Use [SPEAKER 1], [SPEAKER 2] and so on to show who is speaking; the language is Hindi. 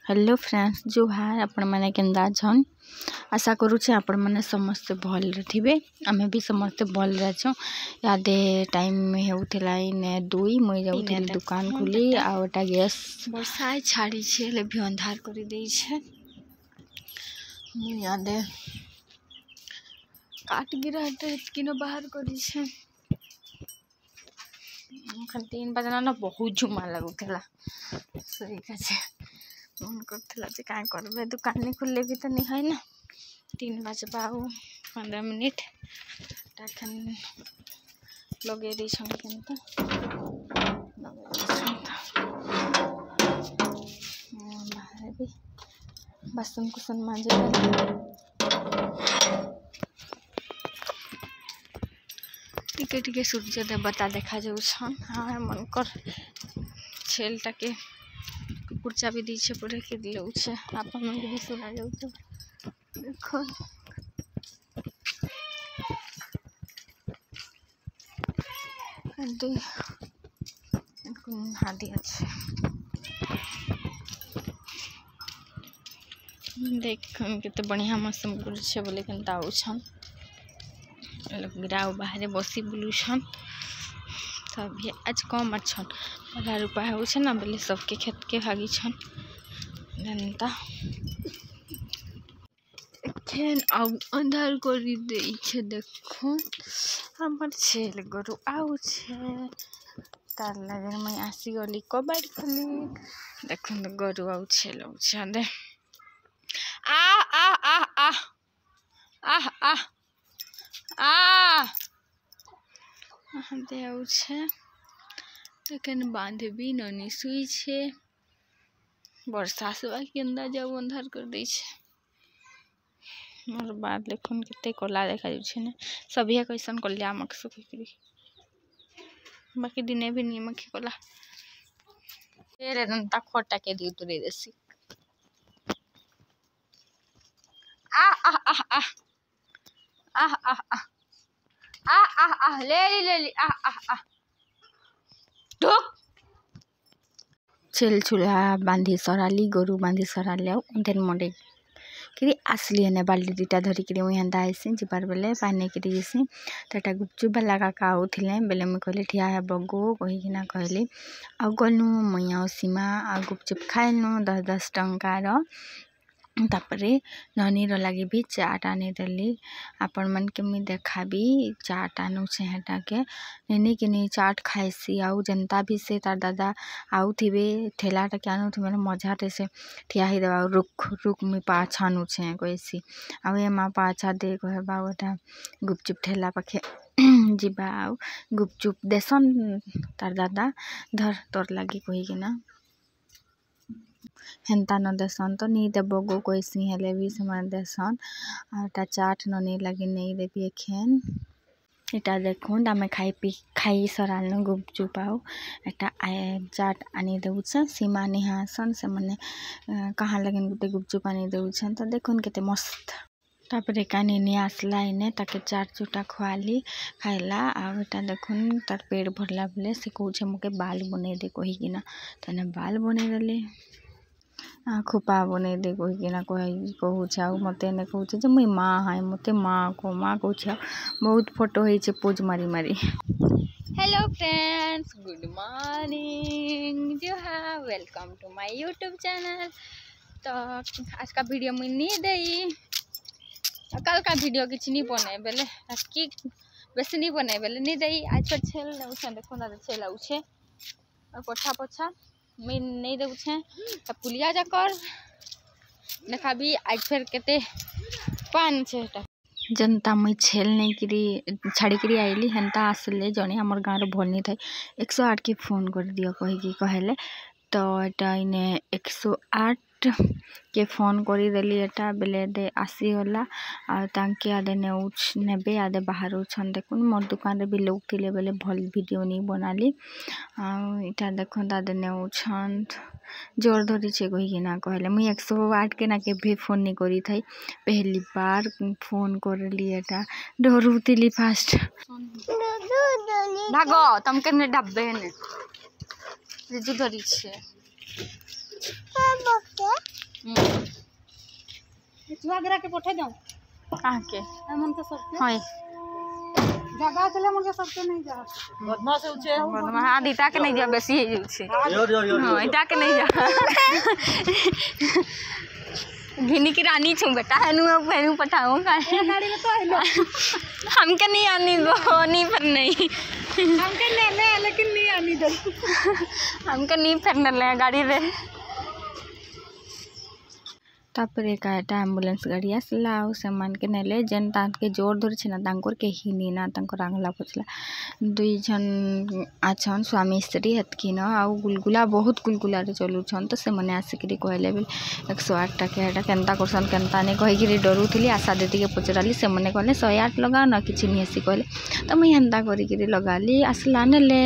[SPEAKER 1] हेलो फ्रेंड्स जो है आपण मैंने केंदा छन आशा करूचे आपण मैंने समस्त भल थे आमे भी समस्त भल रहो यादे टाइम में होता ने दुई मुई जाऊँ दुकान खुली आटा गैस बरसा छाड़ी छे भी अंधार कर दे यादे काट गिरा किन बाहर कर 3 बजना ना बहुत झुमा लगुला मन कर करबे दुकान नहीं खुले भी तो नहीं है ना 3 बजबा 15 मिनिट लगे दी बाहर भी बासन कुसन मांजे टिके टिके सूर्य देवता देखा जाऊन हाँ मन कर छेलटा के कुर्चा भी दीछे पूरे के दिलौछे आपन मन भी सुना जाऊ तो देखो दे हादी अच्छे देख केते बढ़िया मौसम कर बोले केनता आउछन गिराव बाहर बसी बुलूछन तभी आज कम अच्छन 15 रुपया हो ना बोले सबके खेत के भागी छन जनता एखन अंधार कर दे देखो हमर छेल गरु आउ तार लगे मैं आसी गली कबाड़ खोली देख गरु आउ छेल दे आ आ आ आ आ आ आ दे आखन बांधबी ननी सुई छे वर्षा से केंदा जाऊ अंधार कर दे मोर बात देखुन केते कोला देखा जाउछे ने सभी कैसन कोलिया मक सुखी बाकी दिने भी नहीं मखी कोला तेरे दंता खोटा के दी उतरे देसी आ आ आ आ आ आ आ आ आ ले आ आ आ छेल चूल्हा बांधी सराली गरु बांधी सराली आउन मंडे कि आसली ने बाल्टी दुटा धरिक हेन्ता आसी जीवार बेले पानी कि जीसी तो गुपचुप वाला काका आउे बेले मुझे कहली ठिया हे गो कहीकिना कहली आ गलु मुई आ सीमा आ गुपचुप खाइलु 10-10 टंकार तापरे ननीर लगे भी चाट आनी देली आपण मन के मुई देखाबी चाट आनु से हेटा के नेनी के नहीं चाट खाइसी आउ जनता भी से तार दादा आउ थिबे ठेलाटा के आनु थे मजा से ठिया ही देवा रुख रुख मुई पाछा आनु छे कहसी आउ ए माँ पाछा दे कहबा गोटा गुपचुप ठेला पाखे जीवा आउ गुपचुप देसन तार दादा धर तोर लगी कहीकिना हेन्ता न देसन तो नहीं देव गो कैसी हेले भी से देसन आटा चाट ननी लगी नहीं देवी एखेन इटा देखुन आमे खाई सराल गुपचुप आउ एटा चाट आनी देउछन सीमा निहासन से मने कहाँ लगे गुटे गुपचुप आनी देउछन तो देखुन केते मस्त तापरे कानी नहीं आसला इने ताके चाट चुटा खुआली खाइला आउ एटा देखुन तार पेट भरला बोले से कहूँ मुके बाल बने दे कहीकिना तो बाल बने देले खोपा बने दे कहीकिना कहूँ मत ने कहूँ मुई माँ हाय मत माँ कहूँ बहुत फोटो है पोज मारी मारी हेलो फ्रेंड्स गुड मॉर्निंग जो है welcome to my YouTube channel तो आज का वीडियो मुई नहीं दई कल का वीडियो किसी नहीं बने बेले कि बेस नहीं बने बेले नहीं दई आज पर छेल नौछे देखो ना छेल आउछे और पोछा पोछा मैं नहीं देउछे तो पुलिया जाकर देखा भी आज फिर केते पान छे जनता मुई छेल नहीं करी छाड़ी करी आइली हेन्ता आसले जने हमर गाँव भल नहीं था 108 के फोन कर दियो कही कहले तो एटा इने 108 के फोन करी देली एटा बेले दे आसीगला आ तांके आदे नेबे आदे बाहर उछन देखुन मोर दुकान रे भी लोग थिले बेले भल वीडियो नहीं बनाली आ इटा देखुन आदे ने उछन जोर धरी छे कहीकिना कहले मुई 108 के ना के भी फोन नहीं करी थई पहली बार फोन करली एटा डरुतिली फास्ट भागो तुम के डब्बे ने रिजु धरी छे
[SPEAKER 2] छुआ गिरा के पठे दो
[SPEAKER 1] आके
[SPEAKER 2] मन के सबके
[SPEAKER 1] हाय
[SPEAKER 2] जगह चले मन के सबके नहीं जा बदमाश उछे
[SPEAKER 1] हाँ दीता के नहीं जा बेसी हाँ इटा के नहीं जा भिनी की रानी छू बेटा हेनु पठाऊँ
[SPEAKER 2] गाड़ी में तो आइलो
[SPEAKER 1] हमके नहीं आनी दो नहीं पर नहीं
[SPEAKER 2] हमके ले लेकिन नहीं आनी दो
[SPEAKER 1] हमके नहीं फिरने ले गाड़ी रे तापर एकाटा आम्बुलेंस गाड़ी आसला आ सेमान के नेले जेन ताके जोर धर छे ना तांकर के ही नीना तांकर आंगला पछला दुई जन आछन स्वामी स्त्री हतकी न आ गुलगुला बहुत गुलगुला रे चलु छन तो से मने आसिकरी कहले बेल 108 टका एटा केनता करसन केनता ने कहि गिरी डरुथली आशा दीदी के पचराली से मने कहले 108 लगा न किछि नि हसी कहले तो मैं हेंता करी गिरी लगाली आसला नेले।